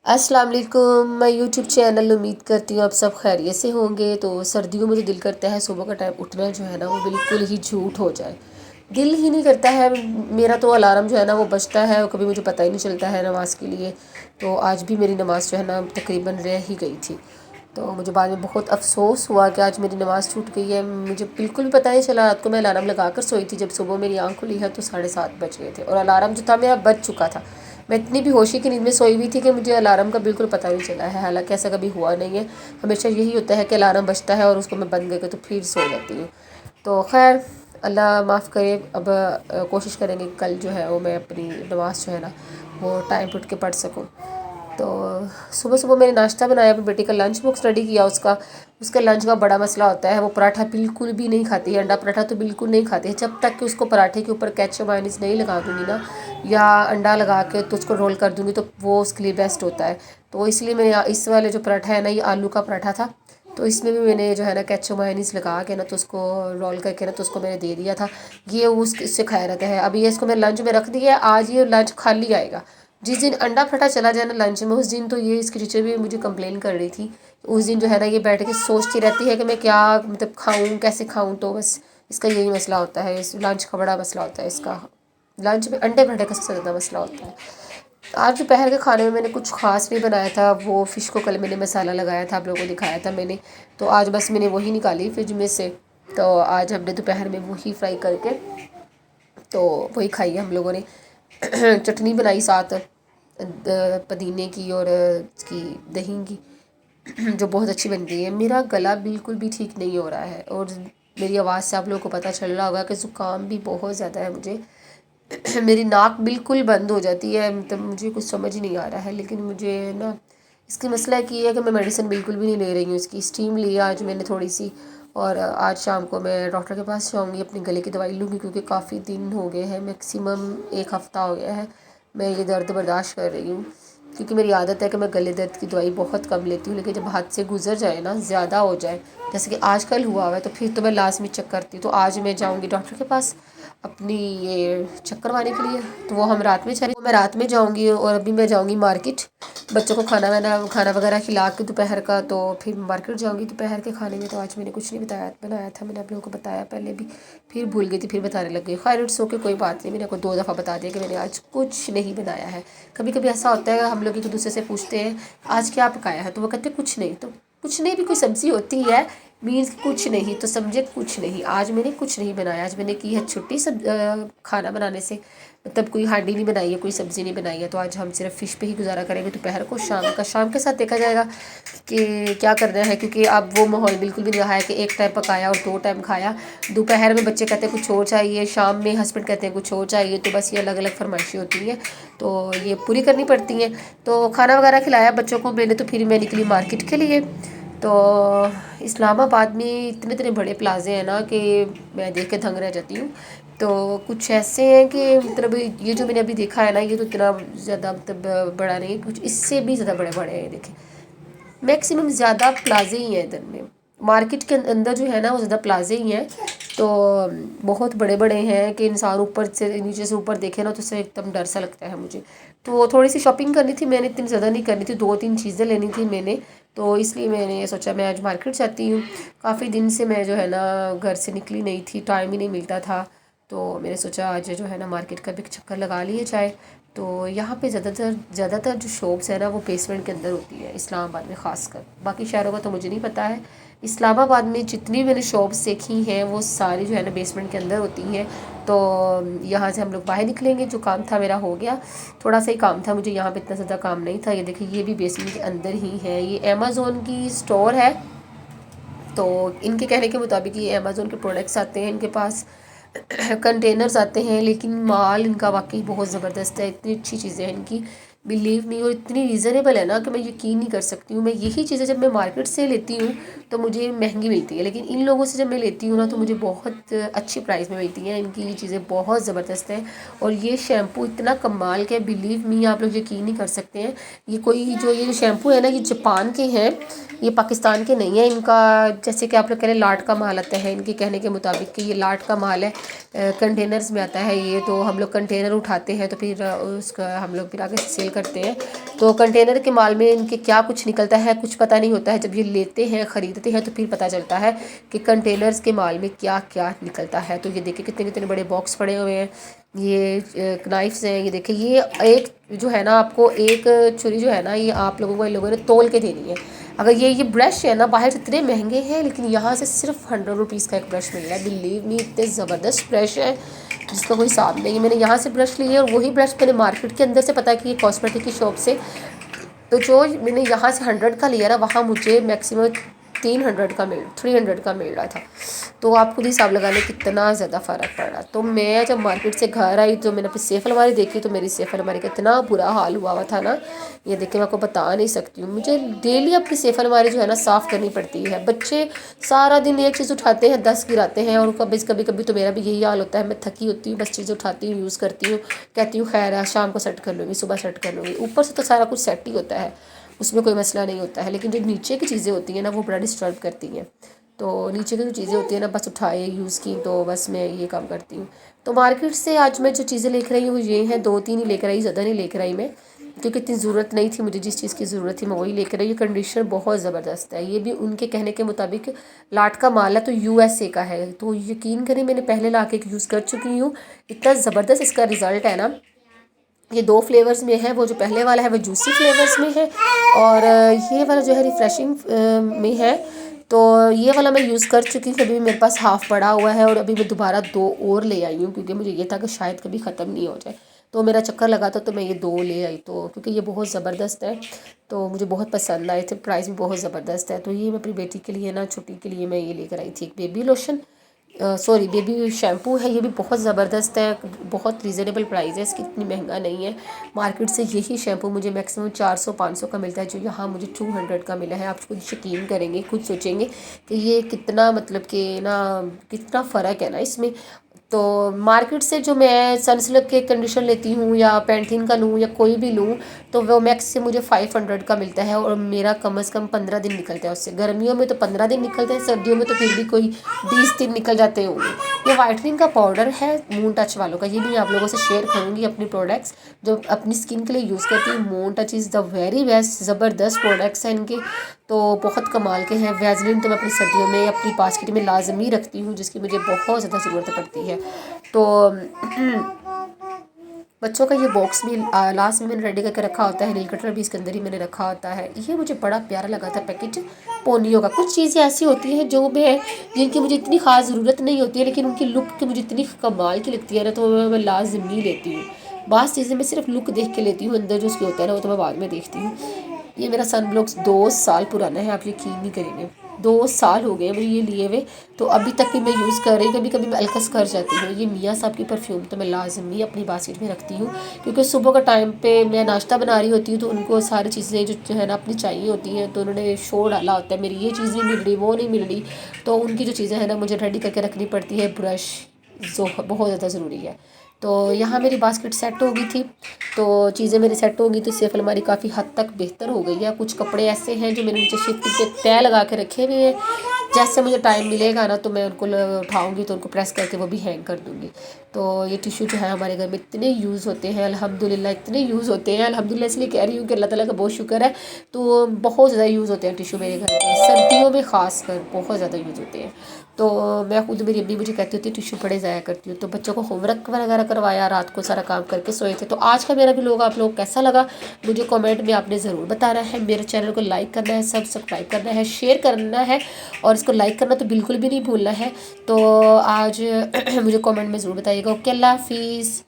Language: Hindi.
अस्सलाम वालेकुम। मैं यूट्यूब चैनल उम्मीद करती हूँ आप सब खैरियत से होंगे। तो सर्दियों में तो दिल करता है सुबह का टाइम उठना जो है ना वो बिल्कुल ही झूठ हो जाए, दिल ही नहीं करता है। मेरा तो अलार्म जो है ना वो बजता है और कभी मुझे पता ही नहीं चलता है नमाज़ के लिए। तो आज भी मेरी नमाज़ जो है ना तकरीबन रह ही गई थी। तो मुझे बाद में बहुत अफसोस हुआ कि आज मेरी नमाज़ छूट गई है। मुझे बिल्कुल भी पता नहीं चला। रात को मैं अलार्म लगा कर सोई थी, जब सुबह मेरी आँख खुली है तो 7:30 बज गए थे और अलार्म जो था मेरा बज चुका था। मैं इतनी बेहोशी की नींद में सोई हुई थी कि मुझे अलार्म का बिल्कुल पता नहीं चला है। हालांकि ऐसा कभी हुआ नहीं है, हमेशा यही होता है कि अलार्म बजता है और उसको मैं बंद करके तो फिर सो जाती हूँ। तो खैर अल्लाह माफ़ करे। अब कोशिश करेंगे कल जो है वो मैं अपनी नमाज़ जो है ना वो टाइम पर उठ के पढ़ सकूँ। तो सुबह सुबह मैंने नाश्ता बनाया, अपनी बेटी का लंच बॉक्स रेडी किया। उसका लंच का बड़ा मसला होता है, वो पराठा बिल्कुल भी नहीं खाती है। अंडा पराठा तो बिल्कुल नहीं खाती है। जब तक कि उसको पराठे के ऊपर केचप मायोनीज नहीं लगा दूँगी ना, या अंडा लगा के तो उसको रोल कर दूँगी, तो वो उसके लिए बेस्ट होता है। तो इसलिए मैंने इस वाले जो पराठा है ना, ये आलू का पराठा था। तो इसमें भी मैंने जो है ना केचप मायोनीज लगा के ना तो उसको रोल करके ना तो उसको मैंने दे दिया था। ये उससे खाया रहता है। अभी ये इसको मैं लंच में रख दिया है। आज ये लंच खाली आएगा। जिस दिन अंडा पराठा चला जाए ना लंच में, उस दिन तो ये इसकी टीचर भी मुझे कंप्लेन कर रही थी। उस दिन जो है ना ये बैठ के सोचती रहती है कि मैं क्या मतलब खाऊं, कैसे खाऊं। तो बस इसका यही मसला होता है, इस लंच का बड़ा मसला होता है इसका। लंच में अंडे पराठे का सबसे ज़्यादा मसला होता है। आज दोपहर के खाने में मैंने कुछ ख़ास नहीं बनाया था। वो फ़िश को कल मैंने मसाला लगाया था, आप लोगों को दिखाया था मैंने। तो आज बस मैंने वही निकाली फ्रिज में से। तो आज हमने दोपहर में वही फ्राई करके तो वही खाई हम लोगों ने। चटनी बनाई साथ पुदीने की और इसकी दही की, जो बहुत अच्छी बन गई है। मेरा गला बिल्कुल भी ठीक नहीं हो रहा है और मेरी आवाज़ से आप लोगों को पता चल रहा होगा कि ज़ुकाम भी बहुत ज़्यादा है मुझे। मेरी नाक बिल्कुल बंद हो जाती है, मतलब मुझे कुछ समझ ही नहीं आ रहा है। लेकिन मुझे ना इसकी मसला की है कि मैं मेडिसिन बिल्कुल भी नहीं ले रही हूँ। इसकी स्टीम ली आज मैंने थोड़ी सी, और आज शाम को मैं डॉक्टर के पास जाऊँगी, अपने गले की दवाई लूँगी, क्योंकि काफ़ी दिन हो गए हैं, मैक्सिमम 1 हफ़्ता हो गया है मैं ये दर्द बर्दाश्त कर रही हूँ। क्योंकि मेरी आदत है कि मैं गले दर्द की दवाई बहुत कम लेती हूँ, लेकिन जब हाथ से गुजर जाए ना, ज़्यादा हो जाए, जैसे कि आजकल हुआ हुआ है, तो फिर तो मैं लाजमी चेक करती हूँ। तो आज मैं जाऊँगी डॉक्टर के पास अपनी ये चेक करवाने के लिए। तो वो हम रात में चले, मैं रात में जाऊँगी। और अभी मैं जाऊँगी मार्केट, बच्चों को खाना वगैरह खिला के दोपहर का, तो फिर मार्केट जाऊँगी दोपहर के खाने में। तो आज मैंने कुछ नहीं बनाया था। मैंने आप लोगों को बताया पहले भी, फिर भूल गई थी, फिर बताने लग गई। खैर इट्स ओके, कोई बात नहीं। मैंने आपको 2 दफ़ा बता दिया कि मैंने आज कुछ नहीं बनाया है। कभी कभी ऐसा होता है हम लोग एक दूसरे से पूछते हैं आज क्या पकाया है, तो वो कहते हैं कुछ नहीं। तो कुछ नहीं भी कोई सब्ज़ी होती है, मीन्स कुछ नहीं, तो समझे कुछ नहीं। आज मैंने कुछ नहीं बनाया। आज मैंने की है छुट्टी सब खाना बनाने से, मतलब कोई हांडी नहीं बनाई है, कोई सब्ज़ी नहीं बनाई है। तो आज हम सिर्फ फ़िश पे ही गुजारा करेंगे दोपहर को। शाम के साथ देखा जाएगा कि क्या करना है, क्योंकि अब वो माहौल बिल्कुल भी नहीं रहा है कि एक टाइम पकाया और 2 टाइम खाया। दोपहर में बच्चे कहते हैं कुछ और चाहिए, शाम में हस्बैंड कहते हैं कुछ और चाहिए। तो बस ये अलग अलग फरमाइशें होती हैं, तो ये पूरी करनी पड़ती हैं। तो खाना वगैरह खिलाया बच्चों को मैंने, तो फिर मैं निकली मार्केट के लिए। तो इस्लामाबाद में इतने इतने बड़े प्लाजे हैं ना कि मैं देख के दंग रह जाती हूँ। तो कुछ ऐसे हैं कि मतलब ये जो मैंने अभी देखा है ना, ये तो इतना ज़्यादा मतलब बड़ा नहीं है, कुछ इससे भी ज़्यादा बड़े बड़े हैं। देखें, मैक्सिमम ज़्यादा प्लाजे ही हैं इधर में। मार्केट के अंदर जो है ना वो ज़्यादा प्लाजे ही हैं। तो बहुत बड़े बड़े हैं कि इंसान ऊपर से नीचे से ऊपर देखे ना तो उससे एकदम डर सा लगता है मुझे। तो थोड़ी सी शॉपिंग करनी थी मैंने, इतनी ज़्यादा नहीं करनी थी, 2-3 चीज़ें लेनी थी मैंने। तो इसलिए मैंने सोचा मैं आज मार्केट जाती हूँ। काफ़ी दिन से मैं जो है ना घर से निकली नहीं थी, टाइम ही नहीं मिलता था। तो मैंने सोचा आज जो है ना मार्केट का भी चक्कर लगा लिए जाए। तो यहाँ पे ज़्यादातर जो शॉप्स है ना वो बेसमेंट के अंदर होती है, इस्लामाबाद में ख़ासकर। बाकी शहरों का तो मुझे नहीं पता है। इस्लामाबाद में जितनी मैंने शॉप्स देखी हैं वो सारी जो है ना बेसमेंट के अंदर होती हैं। तो यहाँ से हम लोग बाहर निकलेंगे। जो काम था मेरा हो गया, थोड़ा सा ही काम था मुझे, यहाँ पे इतना ज़्यादा काम नहीं था। ये देखिए, ये भी बेसमेंट के अंदर ही है। ये अमेज़ोन की स्टोर है। तो इनके कहने के मुताबिक ये अमेज़ोन के प्रोडक्ट्स आते हैं इनके पास, कंटेनर्स आते हैं, लेकिन माल इनका वाकई बहुत ज़बरदस्त है। इतनी अच्छी चीज़ें हैं इनकी, बिलीव मी, और इतनी रीज़नेबल है ना कि मैं यकीन नहीं कर सकती हूँ। मैं यही चीज़ें जब मैं मार्केट से लेती हूँ तो मुझे महंगी मिलती है, लेकिन इन लोगों से जब मैं लेती हूँ ना तो मुझे बहुत अच्छी प्राइस में मिलती हैं। इनकी ये चीज़ें बहुत ज़बरदस्त हैं। और ये शैम्पू इतना कमाल का है, बिलीव मी, आप लोग यकीन नहीं कर सकते हैं। ये जो शैम्पू है ना, ये जापान के हैं, ये पाकिस्तान के नहीं है। इनका जैसे कि आप लोग कह रहे हैं लाट का माल आता है, इनके कहने के मुताबिक कि ये लाट का माल है, कंटेनर्स में आता है ये। तो हम लोग कंटेनर उठाते हैं तो फिर उसका हम लोग फिर आगे सेल करते हैं। तो कंटेनर के माल में इनके क्या कुछ निकलता है कुछ पता नहीं होता है। जब ये लेते हैं ख़रीदते हैं तो फिर पता चलता है कि कंटेनर्स के माल में क्या क्या निकलता है। तो ये देखिए कितने कितने बड़े बॉक्स पड़े हुए हैं। ये नाइफ्स हैं, ये देखिए ये एक जो है ना आपको एक छुरी जो है ना ये आप लोगों को इन लोगों ने तोल के देनी है। अगर ये ब्रश है ना बाहर से इतने महंगे हैं लेकिन यहाँ से सिर्फ 100 रुपीज़ का एक ब्रश मिल रहा है। बिलीव मी इतने ज़बरदस्त ब्रश है जिसका कोई हिसाब नहीं है। मैंने यहाँ से ब्रश लिए और वही ब्रश मैंने मार्केट के अंदर से पता कि ये कॉस्मेटिक की शॉप से, तो जो मैंने यहाँ से 100 का लिया ना वहाँ मुझे मैक्सिमम 300 का मिल रहा था। तो आप खुद हिसाब लगा लें कितना ज़्यादा फ़र्क पड़ रहा। तो मैं जब मार्केट से घर आई तो मैंने अपनी सेफ अलमारी देखी तो मेरी सेफ अलमारी का इतना बुरा हाल हुआ था ना, ये देखिए मैं आपको बता नहीं सकती हूँ। मुझे डेली अपनी सेफ अलमारी जो है ना साफ़ करनी पड़ती है। बच्चे सारा दिन एक चीज़ उठाते हैं 10 गिराते हैं और कभी कभी तो मेरा भी यही हाल होता है। मैं थकी होती हूँ, बस चीज़ उठाती हूँ, यूज़ करती हूँ, कहती हूँ खैर है शाम को सेट कर लूँगी, सुबह सेट कर लूँगी। ऊपर से तो सारा कुछ सेट ही होता है, उसमें कोई मसला नहीं होता है। लेकिन जो नीचे की चीज़ें होती हैं ना वो बड़ा डिस्टर्ब करती हैं। तो नीचे की जो चीज़ें होती हैं ना बस उठाए यूज़ की, तो बस मैं ये काम करती हूँ। तो मार्केट से आज मैं जो चीज़ें लेकर आई हूँ ये हैं, 2-3 ही लेकर आई, ज़्यादा नहीं लेकर आई मैं, क्योंकि इतनी ज़रूरत नहीं थी मुझे। जिस चीज़ की ज़रूरत थी मैं वही लेकर आई। ये कंडीशनर बहुत ज़बरदस्त है। ये भी उनके कहने के मुताबिक लाट का माल है तो USA का है। तो यकीन करें मैंने पहले ला के यूज़ कर चुकी हूँ, इतना ज़बरदस्त इसका रिज़ल्ट है ना। ये 2 फ्लेवर्स में है, वो जो पहले वाला है वो जूसी फ्लेवर्स में है और ये वाला जो है रिफ़्रेशिंग में है। तो ये वाला मैं यूज़ कर चुकी हूँ, अभी मेरे पास हाफ़ पड़ा हुआ है और अभी मैं दोबारा 2 और ले आई हूँ क्योंकि मुझे ये था कि शायद कभी ख़त्म नहीं हो जाए। तो मेरा चक्कर लगा था तो मैं ये 2 ले आई, तो क्योंकि ये बहुत ज़बरदस्त है तो मुझे बहुत पसंद आए थे, प्राइस भी बहुत ज़बरदस्त है। तो ये मैं अपनी बेटी के लिए ना छुट्टी के लिए मैं ये लेकर आई थी। एक baby lotion sorry baby shampoo है, ये भी बहुत ज़बरदस्त है, बहुत रीज़नेबल प्राइस है इसकी, इतनी महंगा नहीं है। मार्केट से यही शैम्पू मुझे मैक्सिमम 400-500 का मिलता है, जो यहाँ मुझे 200 का मिला है। आप खुद यकीन करेंगे, खुद सोचेंगे कि ये कितना मतलब कि ना कितना फ़र्क है ना इसमें। तो मार्केट से जो मैं सनसिल्क के कंडीशनर लेती हूँ या पैंटीन का लूँ या कोई भी लूँ तो वो मैक्स से मुझे 500 का मिलता है और मेरा कम से कम 15 दिन निकलता है उससे। गर्मियों में तो 15 दिन निकलते हैं, सर्दियों में तो फिर भी कोई 20 दिन निकल जाते होंगे। ये वाइटनिंग का पाउडर है मून टच वालों का, ये भी मैं आप लोगों से शेयर करूँगी अपनी प्रोडक्ट्स जो अपनी स्किन के लिए यूज़ करती हूँ। Moon touch is the very best, ज़बरदस्त प्रोडक्ट्स हैं इनके, तो बहुत कमाल के हैं। वैसलीन तो मैं अपनी सर्दियों में अपनी बास्केट में लाजमी रखती हूँ जिसकी मुझे बहुत ज़्यादा ज़रूरत पड़ती है। तो बच्चों का ये बॉक्स भी लास्ट में मैंने रेडी करके रखा होता है, नील कटर भी इसके अंदर ही मैंने रखा होता है। ये मुझे बड़ा प्यारा लगा था पैकेज पोनियो का। कुछ चीज़ें ऐसी होती हैं जो मैं जिनकी मुझे इतनी ख़ास ज़रूरत नहीं होती है लेकिन उनकी लुक की मुझे इतनी कमाल की लगती है ना, तो मैं लाजमी लेती हूँ। बास चीज़ें मैं सिर्फ लुक देख के लेती हूँ, अंदर जो उसके होता है ना वो तो मैं बाद में देखती हूँ। ये मेरा सन ब्लॉक्स 2 साल पुराना है, आप यकीन नहीं करेंगे 2 साल हो गए मुझे ये लिए हुए, तो अभी तक भी मैं यूज़ कर रही हूँ। कभी कभी मैं अलकस कर जाती हूँ। ये मियाँ साहब की परफ्यूम तो मैं लाजमी अपनी बास्केट में रखती हूँ क्योंकि सुबह का टाइम पे मैं नाश्ता बना रही होती हूँ तो उनको सारी चीज़ें जो है ना अपनी चाहिए होती हैं, तो उन्होंने शोर डाला होता है मेरी ये चीज़ नहीं मिल रही वो नहीं मिल रही, तो उनकी जो चीज़ें हैं ना मुझे रेडी करके रखनी पड़ती है। ब्रश जो बहुत ज़्यादा ज़रूरी है। तो यहाँ मेरी बास्केट सेट हो गई थी, तो चीज़ें मेरी सेट हो गई, तो सेफ अलमारी काफ़ी हद तक बेहतर हो गई है। कुछ कपड़े ऐसे हैं जो मैंने नीचे शिफ्ट पे तय लगा के रखे हुए हैं, जैसे मुझे टाइम मिलेगा ना तो मैं उनको उठाऊंगी तो उनको प्रेस करके वो भी हैंग कर दूंगी। तो ये टिश्यू जो है हमारे घर में इतने यूज़ होते हैं अल्हम्दुलिल्लाह, इतने यूज़ होते हैं अल्हम्दुलिल्लाह, इसलिए कह रही हूँ कि अल्लाह ताला का बहुत शुक्र है। तो बहुत ज़्यादा यूज़ होते हैं टिश्यू मेरे घर में, सर्दियों में ख़ास कर बहुत ज़्यादा यूज़ होते हैं। तो मैं खुद, मेरी अम्मी मुझे कहती होती है टिश्यू बड़े ज़ाया करती हूँ। तो बच्चों को होमवर्क वगैरह करवाया, रात को सारा काम करके सोए थे। तो आज का मेरा भी लोग आप लोग कैसा लगा मुझे कमेंट में आपने ज़रूर बताना है। मेरे चैनल को लाइक करना है, सब्सक्राइब करना है, शेयर करना है और इसको लाइक करना तो बिल्कुल भी नहीं भूलना है। तो आज मुझे कमेंट में ज़रूर बताइएगा। ओके, अल्लाह हाफिज़।